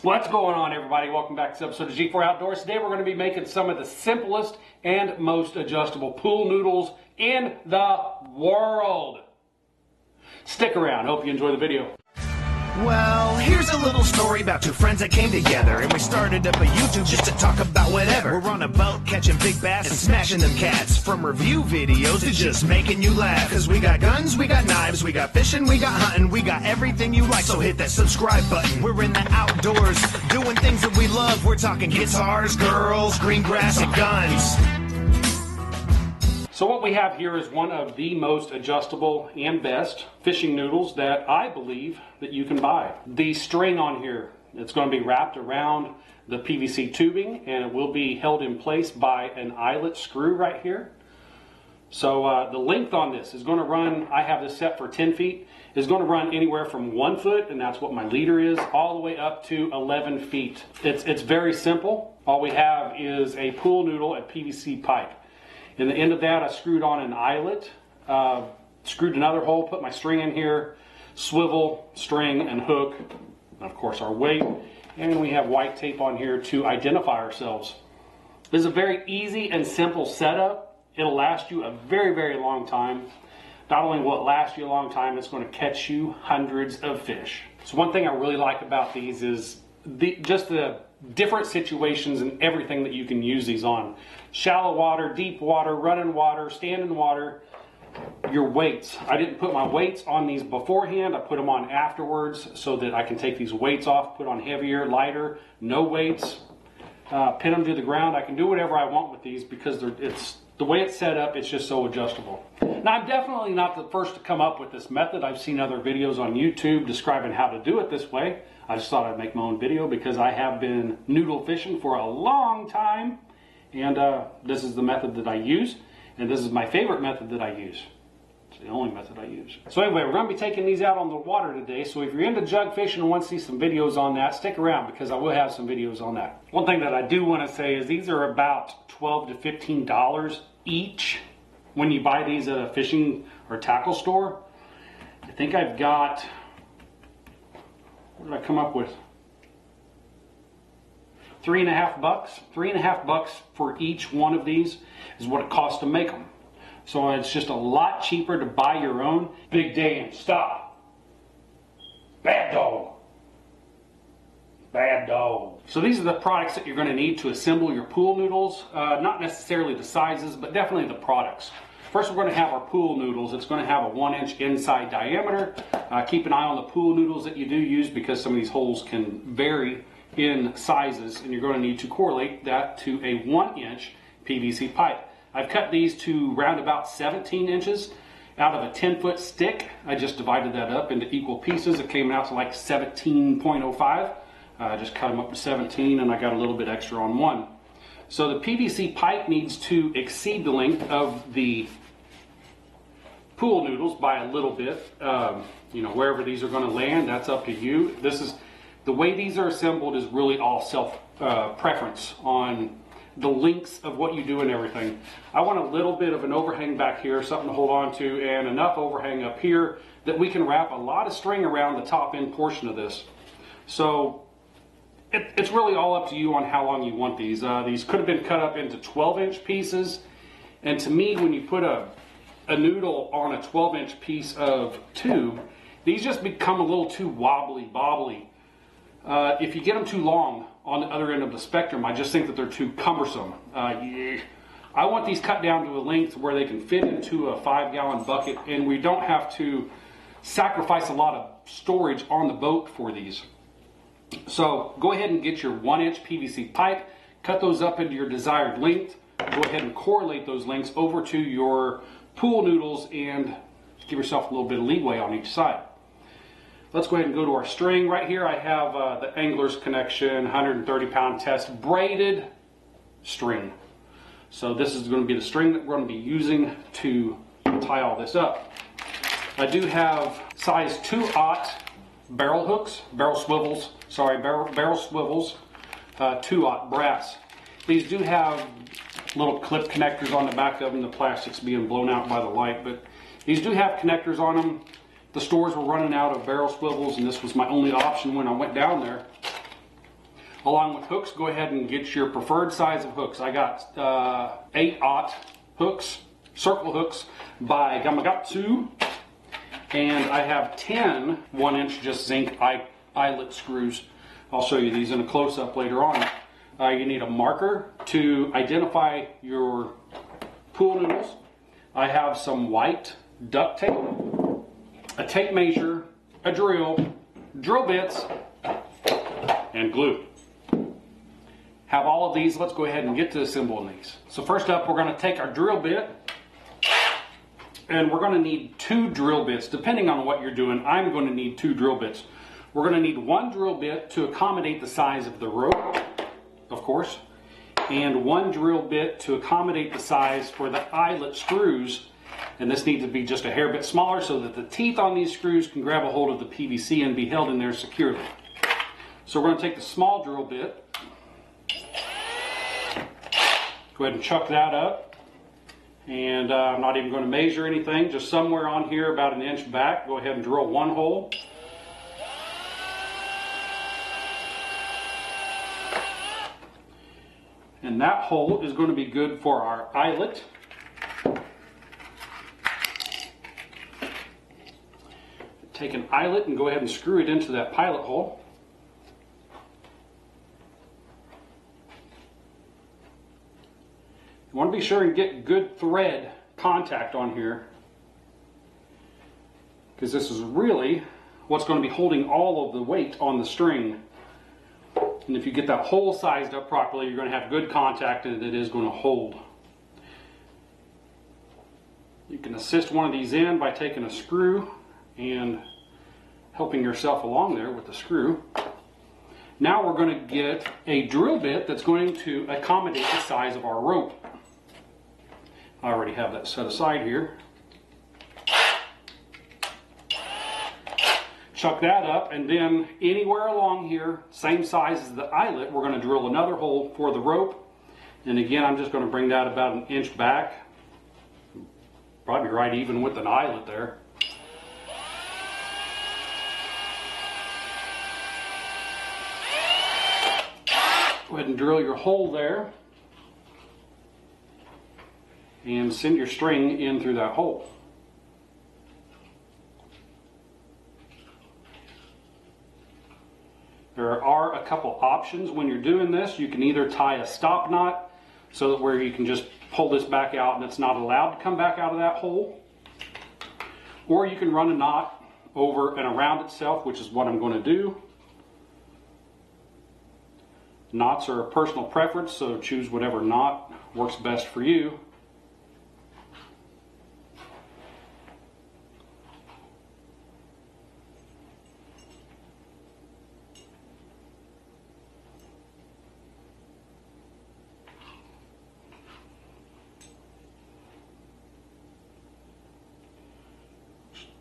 What's going on, everybody? Welcome back to this episode of G4 Outdoors. Today we're going to be making some of the simplest and most adjustable pool noodles in the world. Stick around. Hope you enjoy the video. Well, here's a little story about two friends that came together, and we started up a YouTube just to talk about whatever. We're on a boat catching big bass and smashing them cats. From review videos to just making you laugh. Cause we got guns, we got knives, we got fishing, we got hunting, we got everything you like. So hit that subscribe button. We're in the outdoors doing things that we love. We're talking guitars, girls, green grass, and guns. So what we have here is one of the most adjustable and best fishing noodles that I believe that you can buy. The string on here, it's going to be wrapped around the PVC tubing and it will be held in place by an eyelet screw right here. So the length on this is going to run, I have this set for 10 feet, is going to run anywhere from 1 foot, and that's what my leader is, all the way up to 11 feet. It's very simple. All we have is a pool noodle and PVC pipe. In the end of that, I screwed on an eyelet, screwed another hole, put my string in here, swivel, string, and hook, and of course our weight, and we have white tape on here to identify ourselves. This is a very easy and simple setup. It'll last you a very, very long time. Not only will it last you a long time, it's going to catch you hundreds of fish. So one thing I really like about these is just the different situations and everything that you can use these on. Shallow water, deep water, running water, standing water. Your weights. I didn't put my weights on these beforehand. I put them on afterwards so that I can take these weights off, put on heavier, lighter, no weights, pin them to the ground. I can do whatever I want with these because it's the way it's set up, it's just so adjustable. Now, I'm definitely not the first to come up with this method. I've seen other videos on YouTube describing how to do it this way. I just thought I'd make my own video because I have been noodle fishing for a long time. And this is the method that I use. And this is my favorite method that I use. It's the only method I use. So anyway, we're going to be taking these out on the water today. So if you're into jug fishing and want to see some videos on that, stick around because I will have some videos on that. One thing that I do want to say is these are about $12 to $15 each when you buy these at a fishing or tackle store. I think I've got, what did I come up with? $3.50. $3.50 for each one of these is what it costs to make them. So it's just a lot cheaper to buy your own. Big Dan, stop. Bad dog. Bad dog. So these are the products that you're going to need to assemble your pool noodles. Not necessarily the sizes, but definitely the products. First, we're going to have our pool noodles. It's going to have a 1-inch inside diameter. Keep an eye on the pool noodles that you do use because some of these holes can vary in sizes, and you're going to need to correlate that to a 1-inch PVC pipe. I've cut these to round about 17 inches out of a 10-foot stick. I just divided that up into equal pieces. It came out to like 17.05. I just cut them up to 17 and I got a little bit extra on one. So the PVC pipe needs to exceed the length of the pool noodles by a little bit. You know, wherever these are going to land, that's up to you. The way these are assembled is really all self-preference on the lengths of what you do and everything. I want a little bit of an overhang back here, something to hold on to, and enough overhang up here that we can wrap a lot of string around the top end portion of this. So it's really all up to you on how long you want these. These could have been cut up into 12-inch pieces, and to me, when you put a noodle on a 12-inch piece of tube, these just become a little too wobbly. If you get them too long on the other end of the spectrum, I just think that they're too cumbersome. I want these cut down to a length where they can fit into a 5-gallon bucket and we don't have to sacrifice a lot of storage on the boat for these. So go ahead and get your 1-inch PVC pipe, cut those up into your desired length, go ahead and correlate those lengths over to your pool noodles and give yourself a little bit of leeway on each side. Let's go ahead and go to our string. Right here I have the Angler's Connection 130-pound test braided string. So this is going to be the string that we're going to be using to tie all this up. I do have size 2/0 barrel hooks, barrel swivels 2/0 brass. These do have little clip connectors on the back of them, the plastic's being blown out by the light, but these do have connectors on them. The stores were running out of barrel swivels, and this was my only option when I went down there. Along with hooks, go ahead and get your preferred size of hooks. I got 8/0 hooks, circle hooks by Gamakatsu, and I have 10 1-inch just zinc eyelet screws. I'll show you these in a close-up later on. You need a marker to identify your pool noodles. I have some white duct tape, a tape measure, a drill bits, and glue. Have all of these. Let's go ahead and get to assembling these. So first up, we're going to take our drill bit, and we're going to need 2 drill bits. Depending on what you're doing, I'm going to need 2 drill bits. We're going to need 1 drill bit to accommodate the size of the rope, of course, and 1 drill bit to accommodate the size for the eyelet screws. And this needs to be just a hair bit smaller so that the teeth on these screws can grab a hold of the PVC and be held in there securely. So we're going to take the small drill bit, go ahead and chuck that up, and I'm not even going to measure anything, just somewhere on here about 1 inch back, go ahead and drill 1 hole. And that hole is going to be good for our eyelet. Take an eyelet and go ahead and screw it into that pilot hole. You want to be sure and get good thread contact on here, because this is really what's going to be holding all of the weight on the string. And if you get that hole sized up properly, you're going to have good contact and it is going to hold. You can assist one of these in by taking a screw and helping yourself along there with the screw. Now we're going to get a drill bit that's going to accommodate the size of our rope. I already have that set aside here. Chuck that up, and then anywhere along here, same size as the eyelet, we're going to drill another hole for the rope. And again, I'm just going to bring that about 1 inch back. Probably right even with an eyelet there. Go ahead and drill your hole there and send your string in through that hole. There are a couple options when you're doing this. You can either tie a stop knot so that where you can just pull this back out and it's not allowed to come back out of that hole, or you can run a knot over and around itself, which is what I'm going to do. Knots are a personal preference, so choose whatever knot works best for you.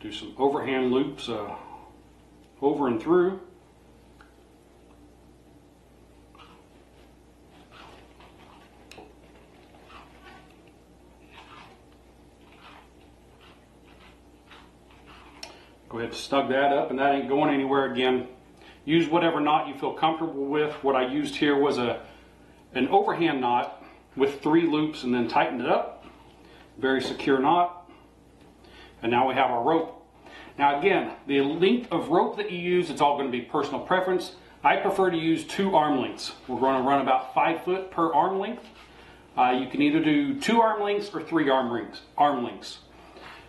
Do some overhand loops over and through. Go ahead and snug that up, and that ain't going anywhere again. Use whatever knot you feel comfortable with. What I used here was an overhand knot with 3 loops and then tightened it up. Very secure knot. And now we have our rope. Now again, the length of rope that you use, it's all going to be personal preference. I prefer to use 2 arm lengths. We're going to run about 5 foot per arm length. You can either do 2 arm lengths or 3 arm lengths.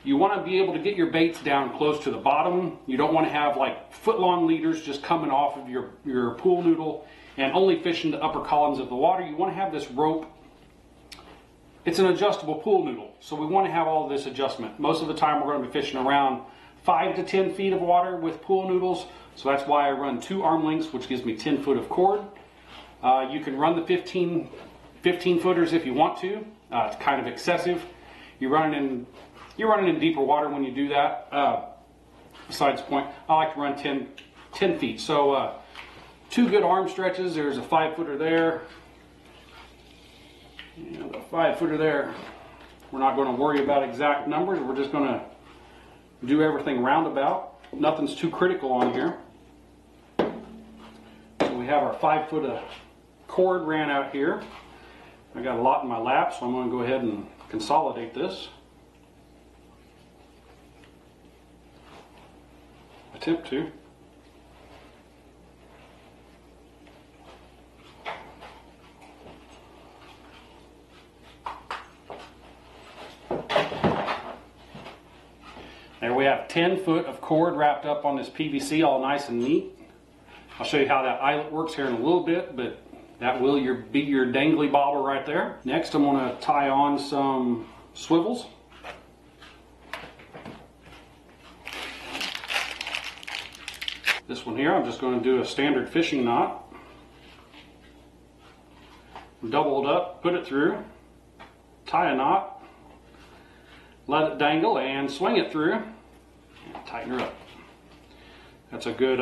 You want to be able to get your baits down close to the bottom. You don't want to have like foot-long leaders just coming off of your pool noodle and only fishing the upper columns of the water. You want to have this rope. It's an adjustable pool noodle, so we want to have all of this adjustment. Most of the time we're going to be fishing around 5 to 10 feet of water with pool noodles, so that's why I run 2 arm lengths, which gives me 10 foot of cord. You can run the 15 footers if you want to. It's kind of excessive. You're running in deeper water when you do that. Besides the point, I like to run 10 feet. So 2 good arm stretches. There's a 5 footer there. And a 5 footer there. We're not going to worry about exact numbers. We're just going to do everything roundabout. Nothing's too critical on here. So we we have our 5 foot of cord ran out here. I got a lot in my lap, so I'm going to go ahead and consolidate this. Attempt to. There we have 10 foot of cord wrapped up on this PVC, all nice and neat. I'll show you how that eyelet works here in a little bit, but that will be your dangly bobber right there. Next, I'm going to tie on some swivels. This one here, I'm just going to do a standard fishing knot. Double it up, put it through, tie a knot, let it dangle, and swing it through, and tighten her up. That's a good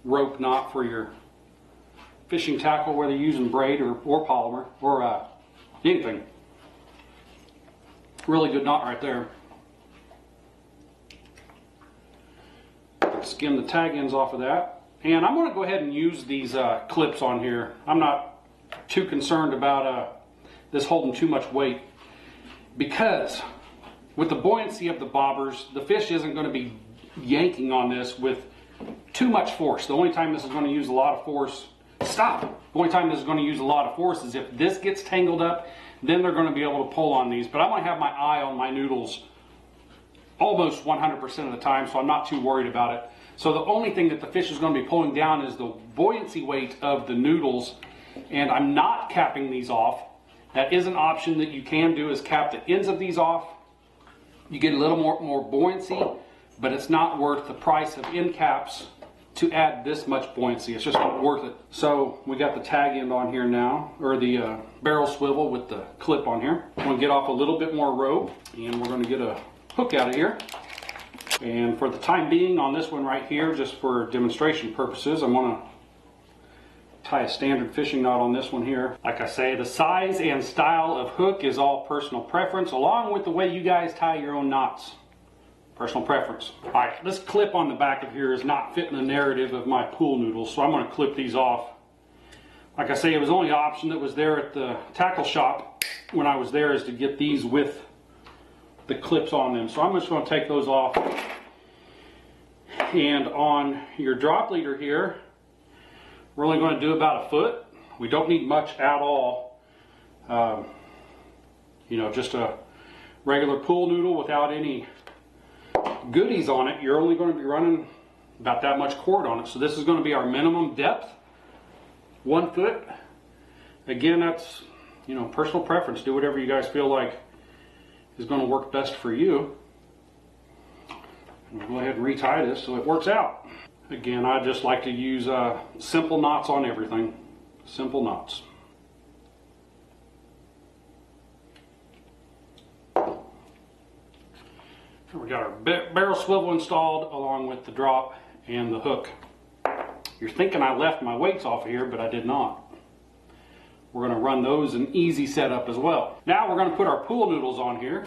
rope knot for your fishing tackle, whether you're using braid or polymer or anything. Really good knot right there. Skim the tag ends off of that. And I'm going to go ahead and use these clips on here. I'm not too concerned about this holding too much weight, because with the buoyancy of the bobbers, the fish isn't going to be yanking on this with too much force. The only time this is going to use a lot of force, the only time this is going to use a lot of force is if this gets tangled up, then they're going to be able to pull on these. But I'm going to have my eye on my noodles almost 100% of the time, so I'm not too worried about it. So the only thing that the fish is going to be pulling down is the buoyancy weight of the noodles, and I'm not capping these off. That is an option that you can do, is cap the ends of these off. You get a little more buoyancy, but it's not worth the price of end caps to add this much buoyancy. It's just not worth it. So we got the tag end on here now, or the barrel swivel with the clip on here. I'm going to get off a little bit more rope, and we're going to get a hook out of here. And for the time being on this one right here, just for demonstration purposes, I'm going to tie a standard fishing knot on this one here. Like I say, the size and style of hook is all personal preference, along with the way you guys tie your own knots. Personal preference. All right, this clip on the back of here is not fitting the narrative of my pool noodles, so I'm going to clip these off. Like I say, it was the only option that was there at the tackle shop when I was there, is to get these with the clips on them. So I'm just going to take those off. And on your drop leader here, we're only going to do about a foot. We don't need much at all. You know, just a regular pool noodle without any goodies on it. You're only going to be running about that much cord on it. So this is going to be our minimum depth, 1 foot. Again, that's, you know, personal preference. Do whatever you guys feel like is going to work best for you. We'll go ahead and retie this so it works out. Again, I just like to use simple knots on everything. Simple knots. We got our barrel swivel installed along with the drop and the hook. You're thinking I left my weights off of here, but I did not. We're going to run those in easy setup as well. Now we're going to put our pool noodles on here.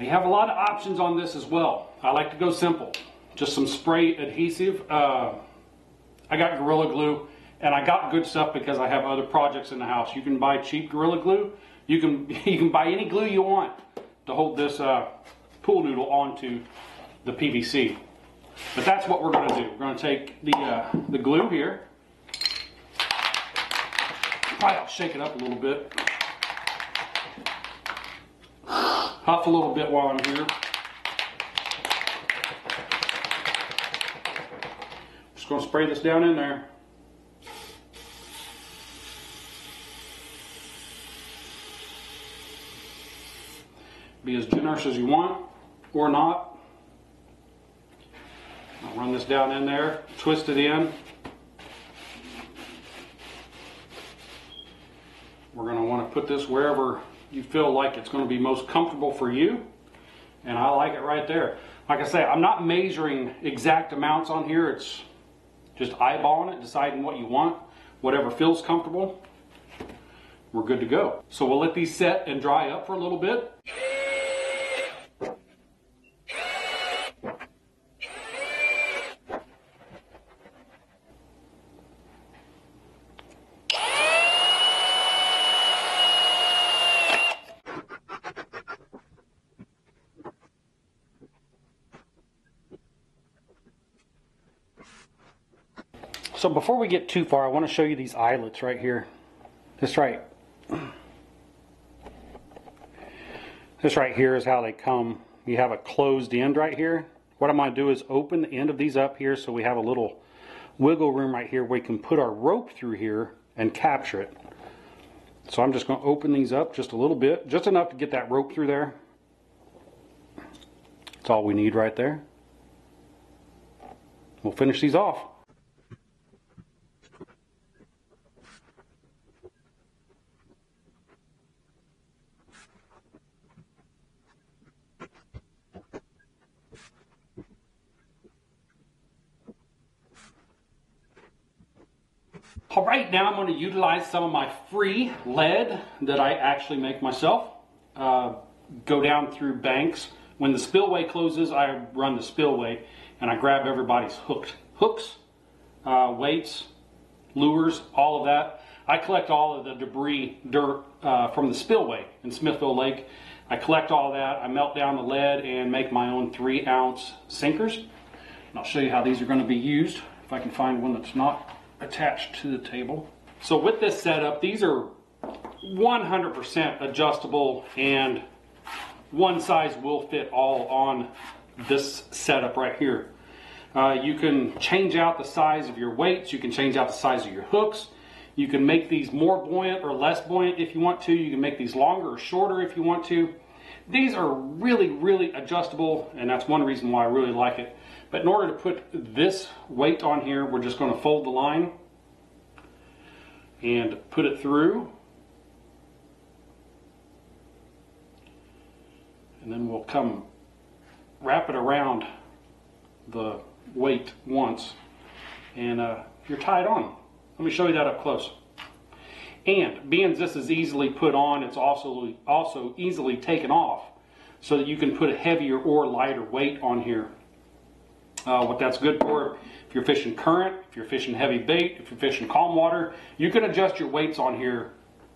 You have a lot of options on this as well. I like to go simple. Just some spray adhesive. I got Gorilla Glue, and I got good stuff because I have other projects in the house. You can buy cheap Gorilla Glue. You can buy any glue you want to hold this pool noodle onto the PVC. But that's what we're going to do. We're going to take the glue here. Probably I'll shake it up a little bit. Huff a little bit while I'm here. Just going to spray this down in there. Be as generous as you want or not. I'll run this down in there, twist it in. We're going to want to put this wherever you feel like it's going to be most comfortable for you. And I like it right there. Like I say, I'm not measuring exact amounts on here. It's just eyeballing it, deciding what you want, whatever feels comfortable. We're good to go. So we'll let these set and dry up for a little bit. So before we get too far, I want to show you these eyelets right here. This right here is how they come. You have a closed end right here. What I'm going to do is open the end of these up here so we have a little wiggle room right here where we can put our rope through here and capture it. So I'm just going to open these up just a little bit, just enough to get that rope through there. That's all we need right there. We'll finish these off. All right, now I'm going to utilize some of my free lead that I actually make myself. Go down through banks. When the spillway closes, I run the spillway and I grab everybody's hooks, weights, lures, all of that. I collect all of the debris, dirt from the spillway in Smithville Lake. I collect all that, I melt down the lead and make my own 3-ounce sinkers. And I'll show you how these are going to be used, if I can find one that's not attached to the table. So with this setup, these are 100% adjustable and one size will fit all on this setup right here. You can change out the size of your weights, you can change out the size of your hooks, you can make these more buoyant or less buoyant if you want to, you can make these longer or shorter if you want to. These are really adjustable, and that's one reason why I really like it. But in order to put this weight on here, we're just going to fold the line and put it through. And then we'll come wrap it around the weight once. And you're tied on. Let me show you that up close. And being this is easily put on, it's also easily taken off so that you can put a heavier or lighter weight on here. What that's good for, if you're fishing current, if you're fishing heavy bait, if you're fishing calm water, you can adjust your weights on here.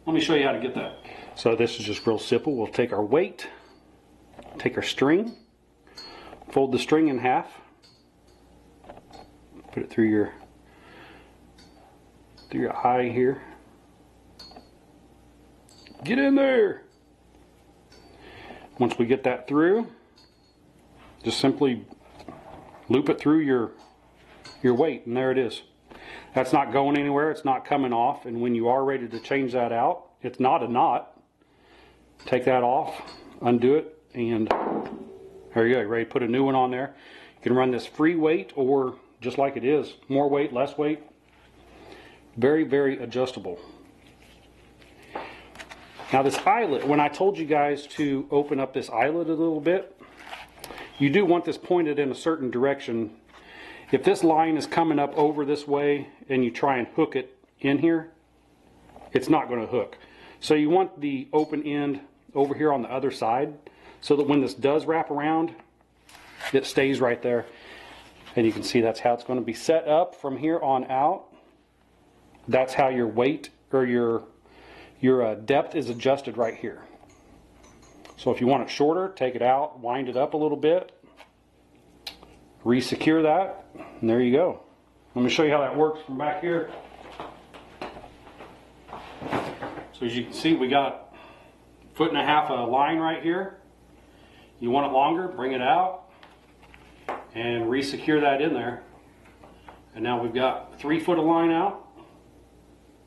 Let me show you how to get that. So this is just real simple. We'll take our weight, take our string, fold the string in half, put it through your eye here. Get in there. Once we get that through, just simply loop it through your weight, and there it is. That's not going anywhere, it's not coming off, and when you are ready to change that out, it's not a knot. Take that off, undo it, and there you go, ready to put a new one on there. You can run this free weight or just like it is, more weight, less weight. Very adjustable. Now this eyelet, when I told you guys to open up this eyelet a little bit, you do want this pointed in a certain direction. If this line is coming up over this way and you try and hook it in here, it's not going to hook. So you want the open end over here on the other side so that when this does wrap around, it stays right there. And you can see that's how it's going to be set up from here on out. That's how your weight or your depth is adjusted right here. So if you want it shorter, take it out, wind it up a little bit, re-secure that, and there you go. Let me show you how that works from back here. So as you can see, we got 1.5 foot of line right here. You want it longer, bring it out and re-secure that in there. And now we've got 3 foot of line out.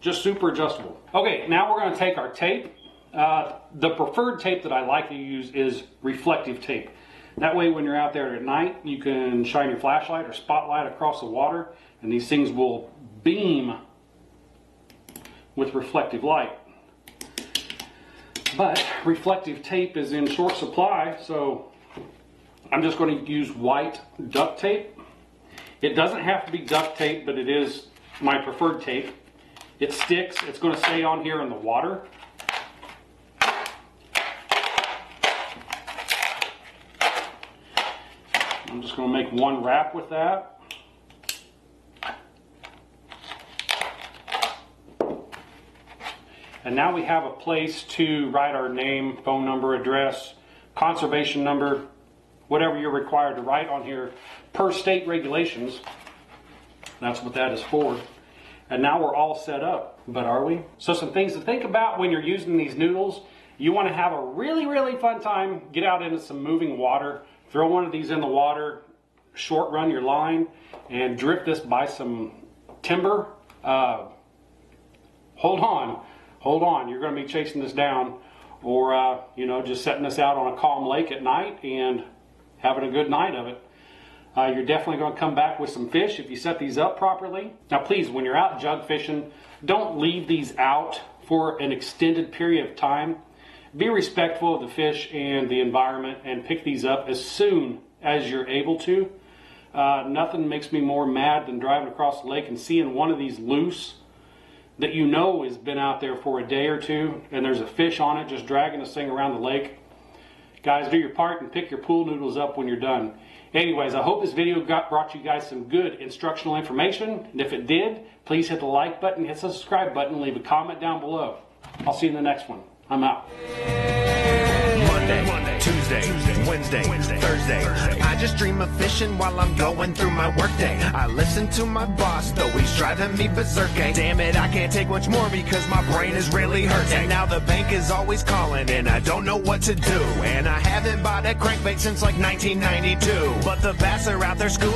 Just super adjustable. Okay, now we're going to take our tape. The preferred tape that I like to use is reflective tape. That way when you're out there at night, you can shine your flashlight or spotlight across the water and these things will beam with reflective light. But reflective tape is in short supply, so I'm just going to use white duct tape. It doesn't have to be duct tape, but it is my preferred tape. It sticks, it's going to stay on here in the water. I'm just going to make one wrap with that. And now we have a place to write our name, phone number, address, conservation number, whatever you're required to write on here per state regulations. That's what that is for. And now we're all set up, but are we? So some things to think about when you're using these noodles. You want to have a really, really fun time. Get out into some moving water. Throw one of these in the water. Short run your line and drift this by some timber. Hold on. You're going to be chasing this down, or just setting this out on a calm lake at night and having a good night of it. You're definitely going to come back with some fish if you set these up properly. Now please, when you're out jug fishing, don't leave these out for an extended period of time. Be respectful of the fish and the environment and pick these up as soon as you're able to. Nothing makes me more mad than driving across the lake and seeing one of these loose that you know has been out there for a day or two, and there's a fish on it just dragging this thing around the lake. Guys, do your part and pick your pool noodles up when you're done. Anyways, I hope this video brought you guys some good instructional information. And if it did, please hit the like button, hit the subscribe button, and leave a comment down below. I'll see you in the next one. I'm out. Monday, Tuesday, Wednesday, Thursday. I just dream of fishing while I'm going through my workday. I listen to my boss, though he's driving me berserk. Damn it, I can't take much more because my brain is really hurting. And now the bank is always calling and I don't know what to do. And I haven't bought a crankbait since like 1992. But the bass are out there schooling.